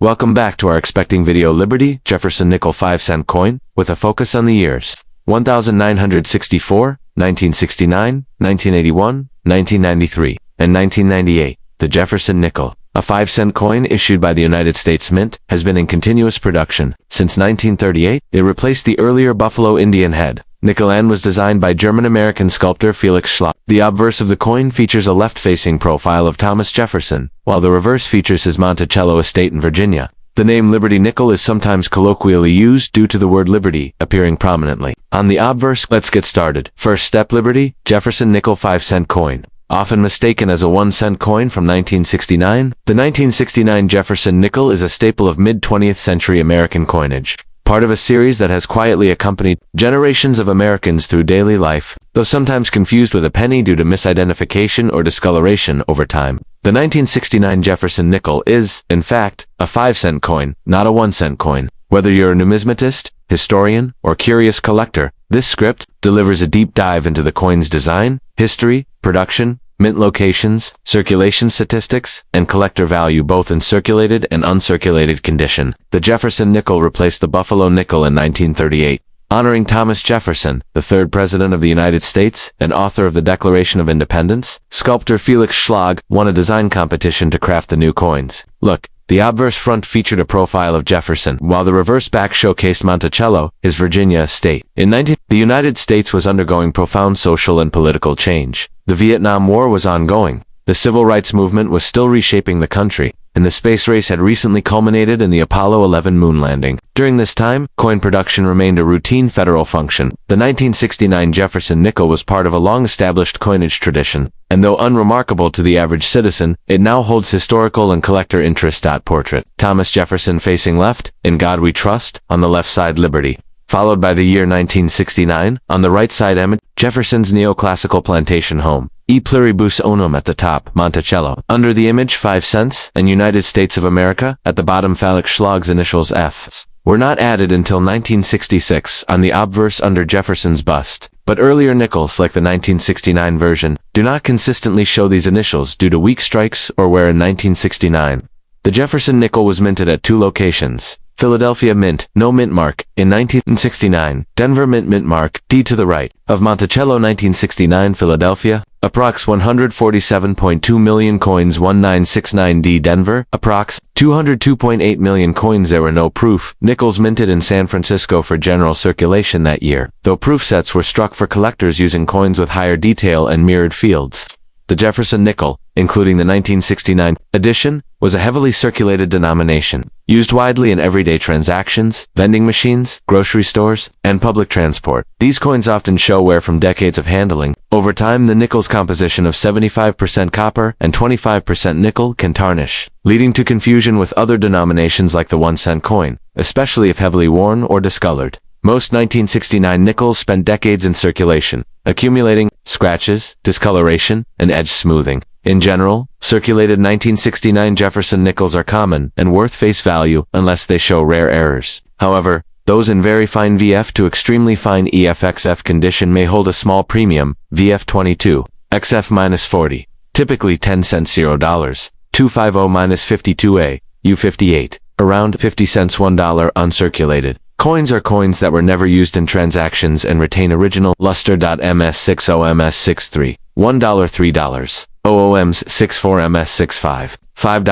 Welcome back to our expecting video. Liberty Jefferson nickel 5-cent coin, with a focus on the years 1964, 1969, 1981, 1993, and 1998. The Jefferson nickel, a 5-cent coin issued by the United States Mint, has been in continuous production since 1938. It replaced the earlier Buffalo Indian head nickel and was designed by German-American sculptor Felix Schlag. The obverse of the coin features a left-facing profile of Thomas Jefferson, while the reverse features his Monticello estate in Virginia. The name Liberty nickel is sometimes colloquially used due to the word liberty appearing prominently on the obverse. Let's get started. First step: Liberty Jefferson nickel 5-cent coin. Often mistaken as a 1-cent coin from 1969, the 1969 Jefferson nickel is a staple of mid-20th century American coinage, part of a series that has quietly accompanied generations of Americans through daily life, though sometimes confused with a penny due to misidentification or discoloration over time. The 1969 Jefferson nickel is, in fact, a 5-cent coin, not a 1-cent coin. Whether you're a numismatist, historian, or curious collector, this script delivers a deep dive into the coin's design, history, production, mint locations, circulation statistics, and collector value both in circulated and uncirculated condition. The Jefferson nickel replaced the Buffalo nickel in 1938, honoring Thomas Jefferson, the third president of the United States and author of the Declaration of Independence. Sculptor Felix Schlag won a design competition to craft the new coins. Look, the obverse front featured a profile of Jefferson, while the reverse back showcased Monticello, his Virginia estate. The United States was undergoing profound social and political change. The Vietnam War was ongoing. The civil rights movement was still reshaping the country, and the space race had recently culminated in the Apollo 11 moon landing. During this time, coin production remained a routine federal function. The 1969 Jefferson nickel was part of a long-established coinage tradition, and though unremarkable to the average citizen, it now holds historical and collector interest. Portrait: Thomas Jefferson facing left, "In God We Trust," on the left side Liberty, followed by the year 1969, on the right side image, Jefferson's neoclassical plantation home, E pluribus unum at the top, Monticello. Under the image 5 cents, and United States of America, at the bottom Felix Schlag's initials Fs, were not added until 1966 on the obverse under Jefferson's bust. But earlier nickels, like the 1969 version, do not consistently show these initials due to weak strikes or wear in 1969. The Jefferson nickel was minted at 2 locations: Philadelphia Mint, no mint mark, in 1969, Denver Mint mark, D to the right, of Monticello. 1969 Philadelphia, approx 147.2 million coins. 1969 Denver, approx 202.8 million coins. There were no proof nickels minted in San Francisco for general circulation that year, though proof sets were struck for collectors using coins with higher detail and mirrored fields. The Jefferson nickel, including the 1969 edition, was a heavily circulated denomination, used widely in everyday transactions, vending machines, grocery stores, and public transport. These coins often show wear from decades of handling. Over time, the nickel's composition of 75% copper and 25% nickel can tarnish, leading to confusion with other denominations like the 1-cent coin, especially if heavily worn or discolored. Most 1969 nickels spent decades in circulation, accumulating scratches, discoloration, and edge smoothing. In general, circulated 1969 Jefferson nickels are common and worth face value unless they show rare errors. However, those in very fine VF to extremely fine EFXF condition may hold a small premium, VF 22, XF-40, typically 10 cents $0, 250-52A, U58, around 50 cents $1 uncirculated. Coins are coins that were never used in transactions and retain original luster. MS60 MS63, $1 $3, OOMs 64 MS65, $5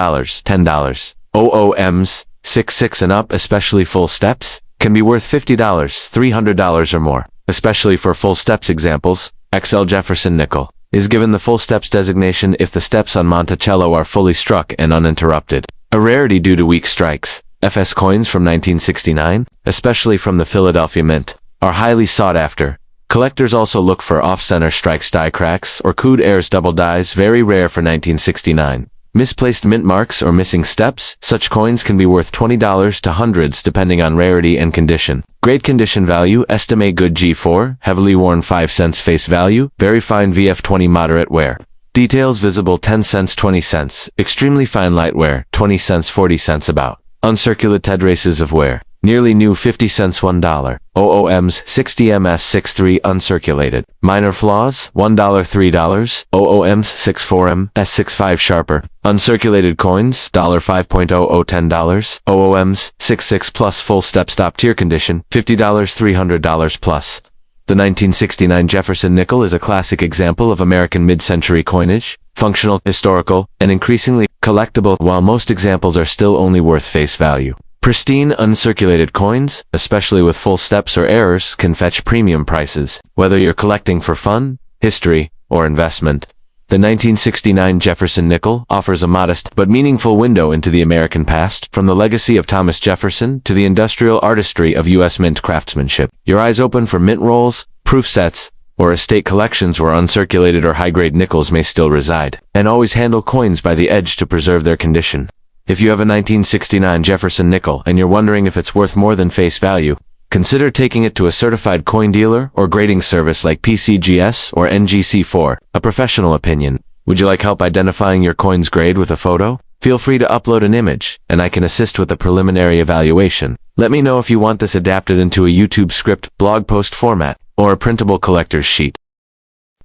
$10, OOMs 66 and up, especially full steps, can be worth $50 $300 or more, especially for full steps. Examples: XL Jefferson nickel is given the full steps designation if the steps on Monticello are fully struck and uninterrupted, a rarity due to weak strikes. FS coins from 1969, especially from the Philadelphia Mint, are highly sought after. Collectors also look for off-center strikes, die cracks, or coud airs double dies, very rare for 1969. Misplaced mint marks or missing steps, such coins can be worth $20 to hundreds depending on rarity and condition. Great condition value, estimate good G4, heavily worn 5 cents face value, very fine VF20 moderate wear. Details visible 10 cents 20 cents, extremely fine light wear, 20 cents 40 cents about. Uncirculated races of wear. Nearly new 50 cents $1. OOMs 60MS63 uncirculated. Minor flaws $1 $3. OOMs 64M S65 sharper. Uncirculated coins $5.00 $10. OOMs 66 plus full step stop tier condition $50 $300 plus. The 1969 Jefferson nickel is a classic example of American mid-century coinage, functional, historical, and increasingly collectible, while most examples are still only worth face value. Pristine uncirculated coins, especially with full steps or errors, can fetch premium prices, whether you're collecting for fun, history, or investment. The 1969 Jefferson nickel offers a modest but meaningful window into the American past, from the legacy of Thomas Jefferson to the industrial artistry of U.S. mint craftsmanship. Your eyes open for mint rolls, proof sets, or estate collections where uncirculated or high-grade nickels may still reside, and always handle coins by the edge to preserve their condition. If you have a 1969 Jefferson nickel and you're wondering if it's worth more than face value, consider taking it to a certified coin dealer or grading service like PCGS or NGC4, a professional opinion. Would you like help identifying your coin's grade with a photo? Feel free to upload an image, and I can assist with the preliminary evaluation. Let me know if you want this adapted into a YouTube script, blog post format, or a printable collector's sheet.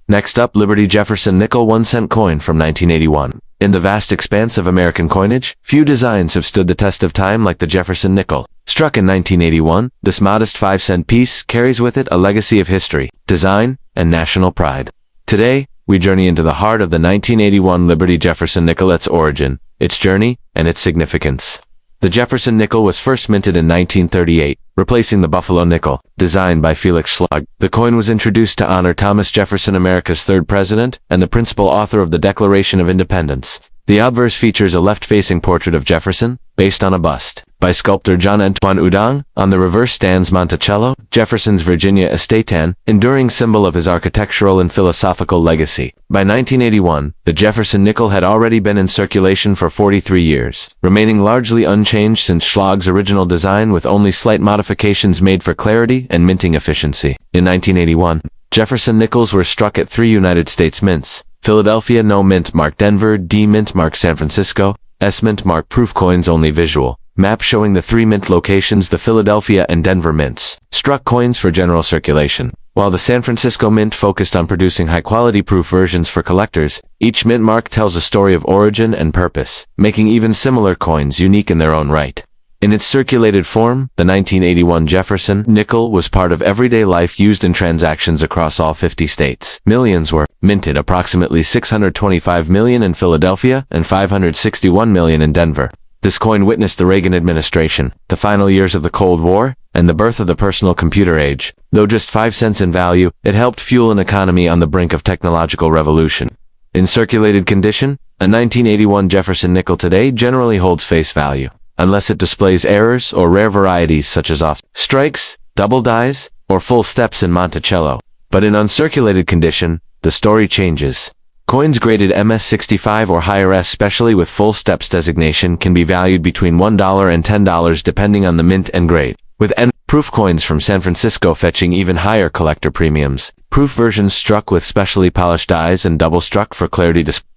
Next up, Liberty Jefferson nickel 1-cent coin from 1981. In the vast expanse of American coinage, few designs have stood the test of time like the Jefferson nickel. Struck in 1981, this modest 5-cent piece carries with it a legacy of history, design, and national pride. Today, we journey into the heart of the 1981 Liberty Jefferson nickel, its origin, its journey, and its significance. The Jefferson nickel was first minted in 1938, replacing the Buffalo nickel, designed by Felix Schlag. The coin was introduced to honor Thomas Jefferson, America's third president, and the principal author of the Declaration of Independence. The obverse features a left-facing portrait of Jefferson, based on a bust by sculptor John Antoine Udang. On the reverse stands Monticello, Jefferson's Virginia estate, an enduring symbol of his architectural and philosophical legacy. By 1981, the Jefferson nickel had already been in circulation for 43 years, remaining largely unchanged since Schlag's original design, with only slight modifications made for clarity and minting efficiency. In 1981, Jefferson nickels were struck at 3 United States mints: Philadelphia No Mint Mark, Denver D Mint Mark, San Francisco S Mint Mark. Proof coins only. Visual map showing the 3 mint locations, the Philadelphia and Denver mints. Struck coins for general circulation. While the San Francisco Mint focused on producing high-quality proof versions for collectors, each mint mark tells a story of origin and purpose, making even similar coins unique in their own right. In its circulated form, the 1981 Jefferson nickel was part of everyday life, used in transactions across all 50 states. Millions were minted, approximately 625 million in Philadelphia and 561 million in Denver. This coin witnessed the Reagan administration, the final years of the Cold War, and the birth of the personal computer age. Though just 5 cents in value, it helped fuel an economy on the brink of technological revolution. In circulated condition, a 1981 Jefferson nickel today generally holds face value, unless it displays errors or rare varieties such as off strikes, double dies, or full steps in Monticello. But in uncirculated condition, the story changes. Coins graded MS65 or higher, especially with full steps designation, can be valued between $1 and $10 depending on the mint and grade, with proof coins from San Francisco fetching even higher collector premiums. Proof versions struck with specially polished dies and double struck for clarity display.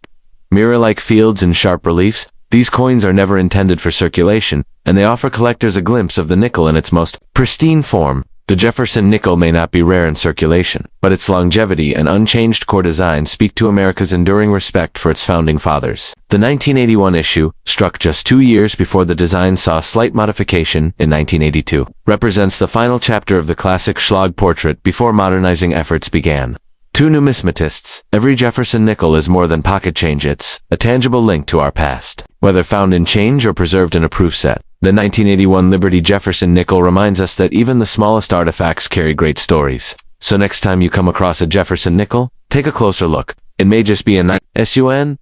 Mirror-like fields and sharp reliefs, these coins are never intended for circulation, and they offer collectors a glimpse of the nickel in its most pristine form. The Jefferson nickel may not be rare in circulation, but its longevity and unchanged core design speak to America's enduring respect for its founding fathers. The 1981 issue, struck just 2 years before the design saw a slight modification in 1982, represents the final chapter of the classic Schlag portrait before modernizing efforts began. To numismatists, every Jefferson nickel is more than pocket change. It's a tangible link to our past, whether found in change or preserved in a proof set. The 1981 Liberty Jefferson nickel reminds us that even the smallest artifacts carry great stories. So next time you come across a Jefferson nickel, take a closer look. It may just be an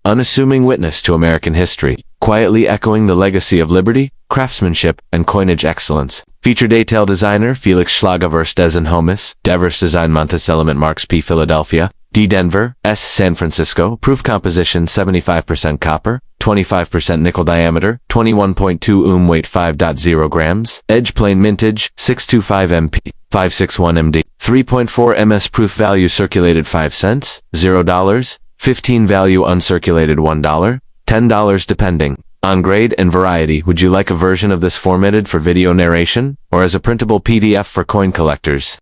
unassuming witness to American history, quietly echoing the legacy of liberty, craftsmanship, and coinage excellence. Feature detail designer Felix Schlag, obverse Des Homus, Devers design Monticello Mint Marks P Philadelphia, D Denver, S San Francisco. Proof composition 75% copper, 25% nickel, diameter 21.2 weight 5.0 grams, edge plain mintage 625 MP, 561 MD, 3.4 MS. Proof value circulated 5 cents, $0, 15 value uncirculated $1, $10 depending on grade and variety. Would you like a version of this formatted for video narration, or as a printable PDF for coin collectors?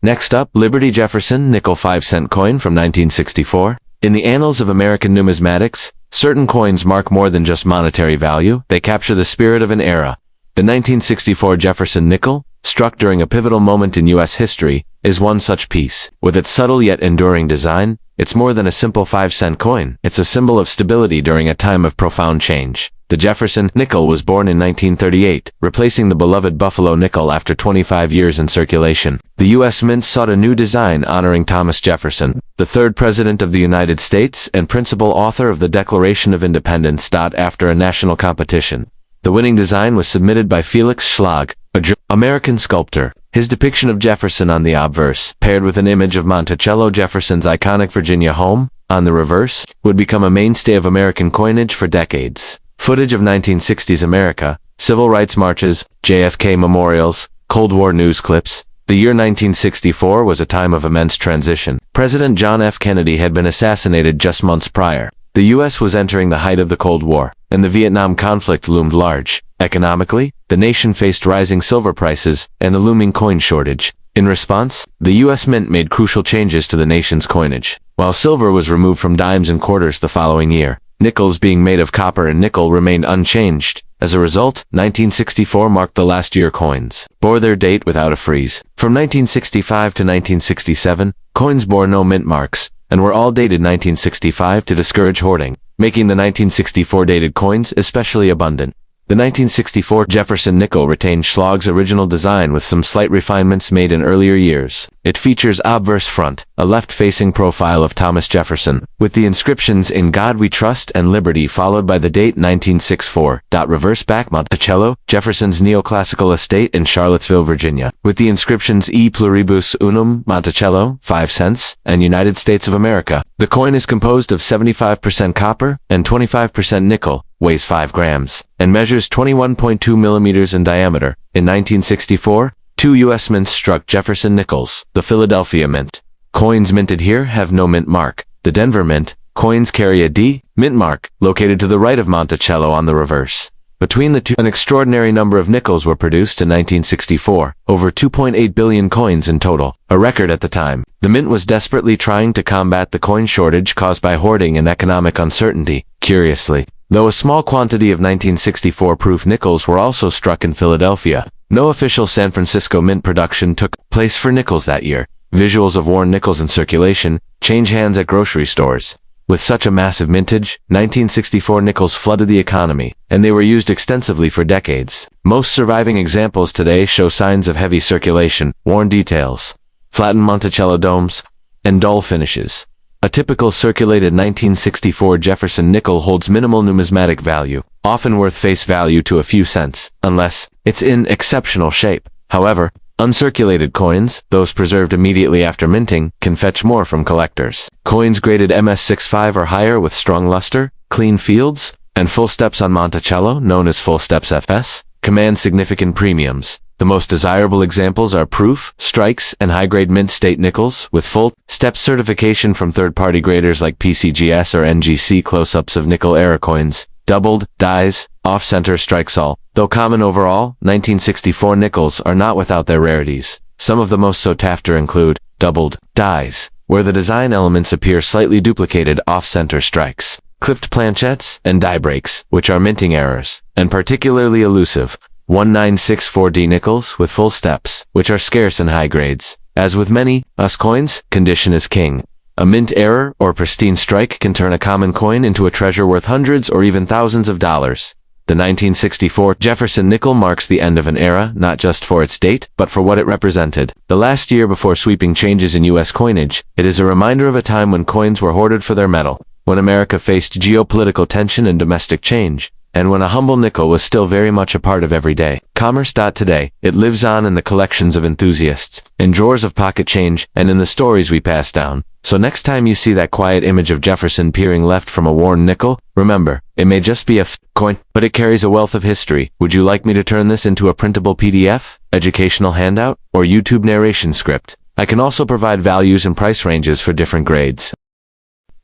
Next up, Liberty Jefferson nickel 5-cent coin from 1964. In the annals of American numismatics, certain coins mark more than just monetary value, they capture the spirit of an era. The 1964 Jefferson nickel, struck during a pivotal moment in U.S. history, is one such piece. With its subtle yet enduring design, it's more than a simple 5-cent coin. It's a symbol of stability during a time of profound change. The Jefferson nickel was born in 1938, replacing the beloved Buffalo nickel after 25 years in circulation. The U.S. Mint sought a new design honoring Thomas Jefferson, the third President of the United States and principal author of the Declaration of Independence. After a national competition, the winning design was submitted by Felix Schlag, an American sculptor. His depiction of Jefferson on the obverse, paired with an image of Monticello, Jefferson's iconic Virginia home, on the reverse, would become a mainstay of American coinage for decades. Footage of 1960s America, civil rights marches, JFK memorials, Cold War news clips. The year 1964 was a time of immense transition. President John F. Kennedy had been assassinated just months prior. The U.S. was entering the height of the Cold War, and the Vietnam conflict loomed large. Economically, the nation faced rising silver prices and a looming coin shortage. In response, the U.S. Mint made crucial changes to the nation's coinage. While silver was removed from dimes and quarters the following year, nickels being made of copper and nickel remained unchanged. As a result, 1964 marked the last year coins bore their date without a freeze. From 1965 to 1967, coins bore no mint marks, and were all dated 1965 to discourage hoarding, making the 1964 dated coins especially abundant. The 1964 Jefferson nickel retained Schlag's original design with some slight refinements made in earlier years. It features obverse front, a left-facing profile of Thomas Jefferson, with the inscriptions "In God We Trust" and "Liberty" followed by the date 1964. Reverse back Monticello, Jefferson's neoclassical estate in Charlottesville, Virginia, with the inscriptions "E Pluribus Unum, Monticello, 5 cents, and United States of America." The coin is composed of 75% copper and 25% nickel, weighs 5 grams, and measures 21.2 millimeters in diameter. In 1964, 2 U.S. mints struck Jefferson nickels. The Philadelphia Mint. Coins minted here have no mint mark. The Denver Mint. Coins carry a D mint mark, located to the right of Monticello on the reverse. Between the two, an extraordinary number of nickels were produced in 1964, over 2.8 billion coins in total, a record at the time. The Mint was desperately trying to combat the coin shortage caused by hoarding and economic uncertainty. Curiously, though a small quantity of 1964 proof nickels were also struck in Philadelphia, no official San Francisco Mint production took place for nickels that year. Visuals of worn nickels in circulation change hands at grocery stores. With such a massive mintage, 1964 nickels flooded the economy, and they were used extensively for decades. Most surviving examples today show signs of heavy circulation, worn details, flattened Monticello domes, and dull finishes. A typical circulated 1964 Jefferson nickel holds minimal numismatic value, often worth face value to a few cents, unless it's in exceptional shape. However, uncirculated coins, those preserved immediately after minting, can fetch more from collectors. Coins graded MS65 or higher with strong luster, clean fields, and full steps on Monticello, known as full steps FS, command significant premiums. The most desirable examples are proof, strikes, and high-grade mint state nickels, with full step certification from third-party graders like PCGS or NGC. Close-ups of nickel-era coins, doubled, dies, off-center strikes. All, though common overall, 1964 nickels are not without their rarities. Some of the most sought after include doubled dies, where the design elements appear slightly duplicated, off-center strikes, clipped planchettes, and die breaks, which are minting errors, and particularly elusive 1964D nickels with full steps, which are scarce in high grades. As with many US coins, condition is king. A mint error or pristine strike can turn a common coin into a treasure worth hundreds or even thousands of dollars. The 1964 Jefferson nickel marks the end of an era, not just for its date, but for what it represented. The last year before sweeping changes in U.S. coinage, it is a reminder of a time when coins were hoarded for their metal, when America faced geopolitical tension and domestic change, and when a humble nickel was still very much a part of everyday commerce. Today, it lives on in the collections of enthusiasts, in drawers of pocket change, and in the stories we pass down. So next time you see that quiet image of Jefferson peering left from a worn nickel, remember, it may just be a coin, but it carries a wealth of history. Would you like me to turn this into a printable PDF, educational handout, or YouTube narration script? I can also provide values and price ranges for different grades.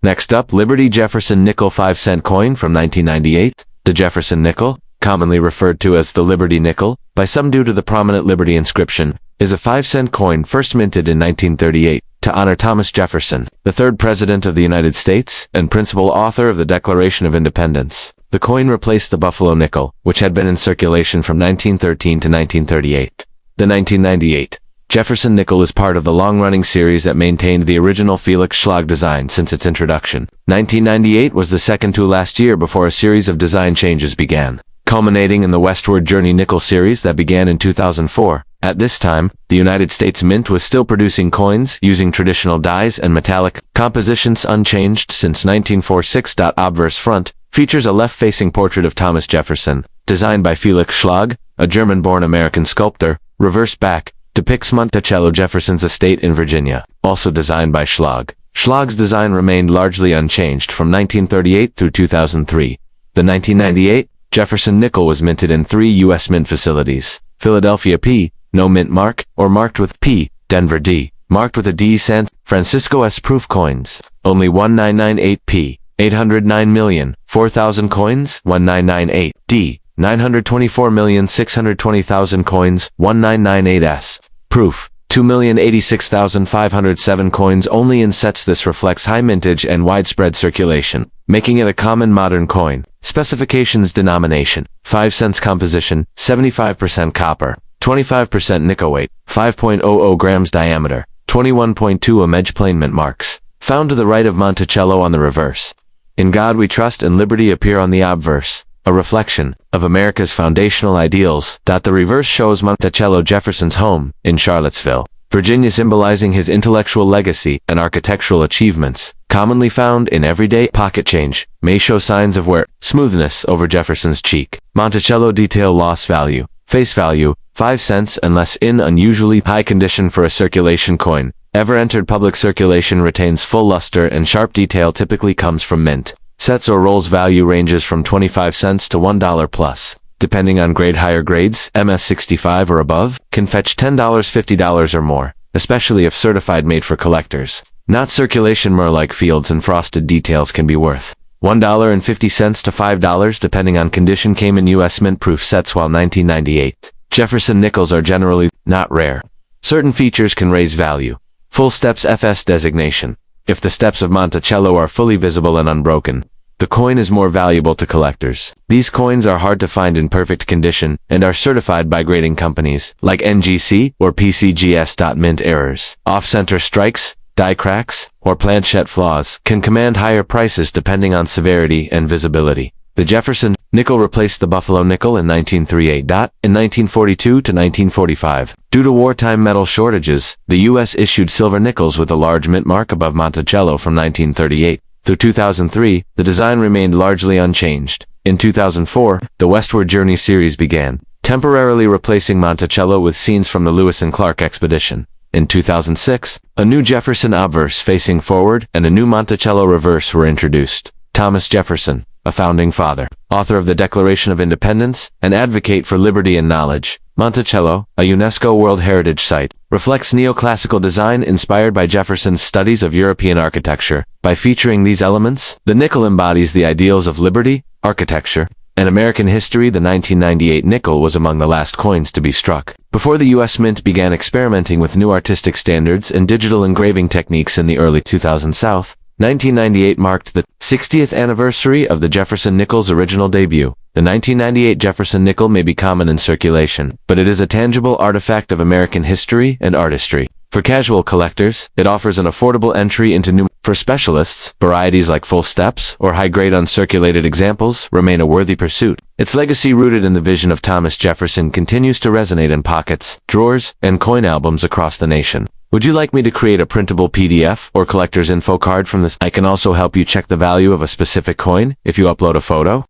Next up, Liberty Jefferson nickel 5-cent coin from 1998. The Jefferson nickel, commonly referred to as the Liberty nickel, by some due to the prominent Liberty inscription, is a 5-cent coin first minted in 1938 to honor Thomas Jefferson, the third President of the United States and principal author of the Declaration of Independence. The coin replaced the Buffalo nickel, which had been in circulation from 1913 to 1938. The 1998 Jefferson nickel is part of the long-running series that maintained the original Felix Schlag design since its introduction. 1998 was the second to last year before a series of design changes began, culminating in the Westward Journey Nickel Series that began in 2004. At this time, the United States Mint was still producing coins using traditional dies and metallic compositions unchanged since 1946. Obverse front features a left-facing portrait of Thomas Jefferson, designed by Felix Schlag, a German-born American sculptor. Reverse back depicts Monticello, Jefferson's estate in Virginia, also designed by Schlag. Schlag's design remained largely unchanged from 1938 through 2003. The 1998 Jefferson nickel was minted in 3 U.S. mint facilities: Philadelphia P, no mint mark, or marked with P, Denver D, marked with a D. San Francisco S proof coins, only 1998 P, 809,004,000 coins, 1998 D, 924,620,000 coins, 1998S. Proof, 2,086,507 coins only in sets. This reflects high mintage and widespread circulation, making it a common modern coin. Specifications: denomination, 5 cents. Composition, 75% copper, 25% nickel. Weight, 5.00 grams. Diameter, 21.2 mm. Plain mint marks, found to the right of Monticello on the reverse. In God We Trust and Liberty appear on the obverse, a reflection of America's foundational ideals. The reverse shows Monticello Jefferson's home in Charlottesville, Virginia, symbolizing his intellectual legacy and architectural achievements. Commonly found in everyday pocket change, may show signs of wear, smoothness over Jefferson's cheek. Monticello detail loss value, face value, 5 cents and less, in unusually high condition for a circulation coin. Ever entered public circulation, retains full luster and sharp detail, typically comes from mint sets or rolls. Value ranges from 25 cents to $1 plus. Depending on grade, higher grades, MS65 or above, can fetch $10, $50 or more, especially if certified, made for collectors. Not circulation, more like fields and frosted details, can be worth $1.50 to $5 depending on condition. Came in U.S. mint proof sets. While 1998 Jefferson nickels are generally not rare, certain features can raise value. Full steps FS designation. If the steps of Monticello are fully visible and unbroken, the coin is more valuable to collectors. These coins are hard to find in perfect condition and are certified by grading companies like NGC or PCGS. Mint errors, off-center strikes, die cracks, or planchette flaws can command higher prices depending on severity and visibility. The Jefferson nickel replaced the Buffalo nickel in 1938. In 1942 to 1945, due to wartime metal shortages, the U.S. issued silver nickels with a large mint mark above Monticello from 1938. Through 2003, the design remained largely unchanged. In 2004, the Westward Journey Series began, temporarily replacing Monticello with scenes from the Lewis and Clark expedition. In 2006, a new Jefferson obverse facing forward and a new Monticello reverse were introduced. Thomas Jefferson, a founding father, author of the Declaration of Independence, and advocate for liberty and knowledge. Monticello, a UNESCO World Heritage Site, reflects neoclassical design inspired by Jefferson's studies of European architecture. By featuring these elements, the nickel embodies the ideals of liberty, architecture, and American history. The 1998 nickel was among the last coins to be struck, before the U.S. Mint began experimenting with new artistic standards and digital engraving techniques in the early 2000s. South 1998 marked the 60th anniversary of the Jefferson nickel's original debut. The 1998 Jefferson nickel may be common in circulation, but it is a tangible artifact of American history and artistry. For casual collectors, it offers an affordable entry into new. For specialists, varieties like full steps or high-grade uncirculated examples remain a worthy pursuit. Its legacy, rooted in the vision of Thomas Jefferson, continues to resonate in pockets, drawers, and coin albums across the nation. Would you like me to create a printable PDF or collector's info card from this? I can also help you check the value of a specific coin if you upload a photo.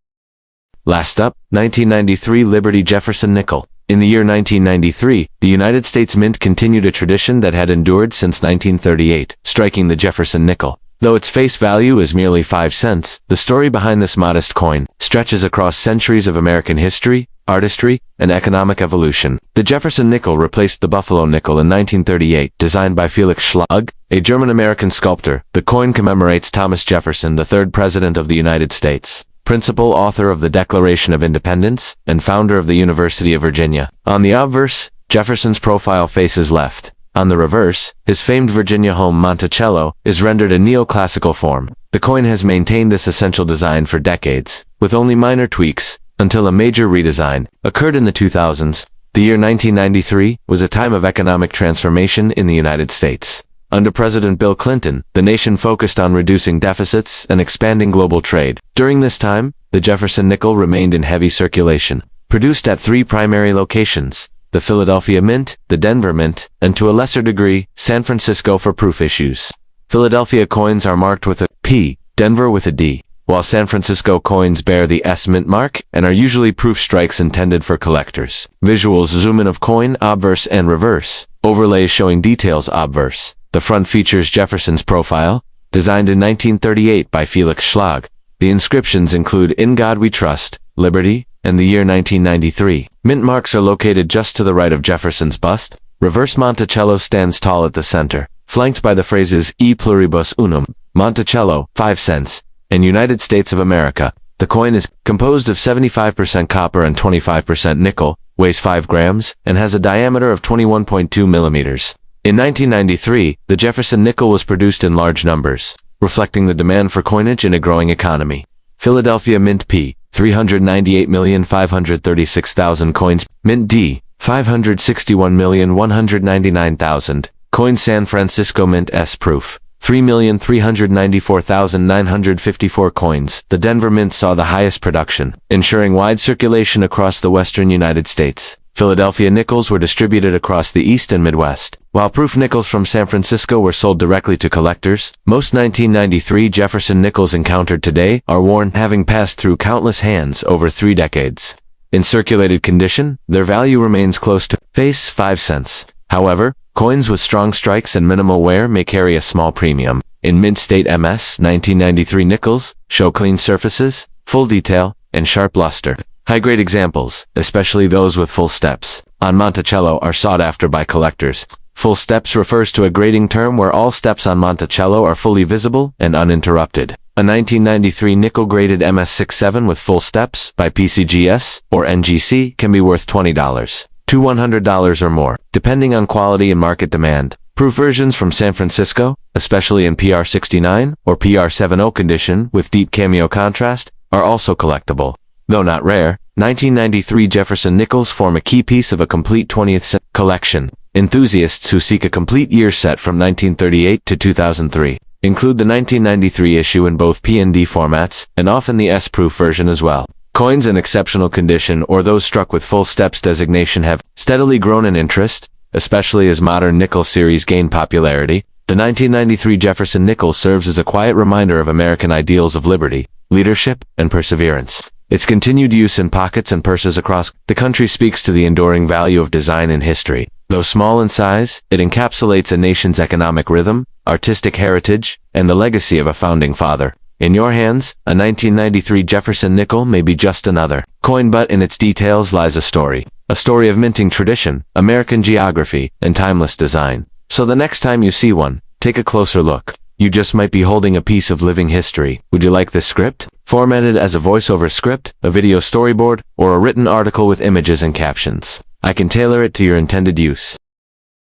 Last up, 1993 Liberty Jefferson nickel. In the year 1993, the United States Mint continued a tradition that had endured since 1938, striking the Jefferson nickel. Though its face value is merely 5 cents, the story behind this modest coin stretches across centuries of American history, artistry, and economic evolution. The Jefferson nickel replaced the Buffalo nickel in 1938, designed by Felix Schlag, a German-American sculptor. The coin commemorates Thomas Jefferson, the third President of the United States. principal author of the Declaration of Independence, and founder of the University of Virginia. On the obverse, Jefferson's profile faces left. On the reverse, his famed Virginia home Monticello is rendered in neoclassical form. The coin has maintained this essential design for decades, with only minor tweaks, until a major redesign occurred in the 2000s. The year 1993 was a time of economic transformation in the United States. Under President Bill Clinton, the nation focused on reducing deficits and expanding global trade. During this time, the Jefferson nickel remained in heavy circulation, produced at 3 primary locations: the Philadelphia Mint, the Denver Mint, and to a lesser degree, San Francisco for proof issues. Philadelphia coins are marked with a P, Denver with a D, while San Francisco coins bear the S mint mark and are usually proof strikes intended for collectors. Visuals zoom in of coin, obverse and reverse. Overlays showing details obverse. The front features Jefferson's profile, designed in 1938 by Felix Schlag. The inscriptions include "In God We Trust," "Liberty," and the year 1993. Mint marks are located just to the right of Jefferson's bust. Reverse Monticello stands tall at the center, flanked by the phrases "E pluribus unum," Monticello, 5 cents, and United States of America. The coin is composed of 75% copper and 25% nickel, weighs 5 grams, and has a diameter of 21.2 millimeters. In 1993, the Jefferson nickel was produced in large numbers, reflecting the demand for coinage in a growing economy. Philadelphia Mint P, 398,536,000 coins. Mint D, 561,199,000. Coin San Francisco Mint S proof, 3,394,954 coins. The Denver Mint saw the highest production, ensuring wide circulation across the western United States. Philadelphia nickels were distributed across the East and Midwest, while proof nickels from San Francisco were sold directly to collectors. Most 1993 Jefferson nickels encountered today are worn, having passed through countless hands over 3 decades. In circulated condition, their value remains close to face 5 cents. However, coins with strong strikes and minimal wear may carry a small premium. In mint state MS, 1993 nickels show clean surfaces, full detail, and sharp luster. High-grade examples, especially those with full steps, on Monticello are sought after by collectors. Full steps refers to a grading term where all steps on Monticello are fully visible and uninterrupted. A 1993 nickel-graded MS67 with full steps by PCGS or NGC can be worth $20 to $100 or more, depending on quality and market demand. Proof versions from San Francisco, especially in PR69 or PR70 condition with deep cameo contrast, are also collectible. Though not rare, 1993 Jefferson nickels form a key piece of a complete 20th century collection. Enthusiasts who seek a complete year set from 1938 to 2003 include the 1993 issue in both P and D formats, and often the S-proof version as well. Coins in exceptional condition or those struck with full steps designation have steadily grown in interest, especially as modern nickel series gain popularity. The 1993 Jefferson nickel serves as a quiet reminder of American ideals of liberty, leadership, and perseverance. Its continued use in pockets and purses across the country speaks to the enduring value of design in history. Though small in size, it encapsulates a nation's economic rhythm, artistic heritage, and the legacy of a founding father. In your hands, a 1993 Jefferson nickel may be just another coin, but in its details lies a story of minting tradition, American geography, and timeless design. So the next time you see one, take a closer look. You just might be holding a piece of living history. Would you like this script? Formatted as a voiceover script, a video storyboard, or a written article with images and captions, I can tailor it to your intended use.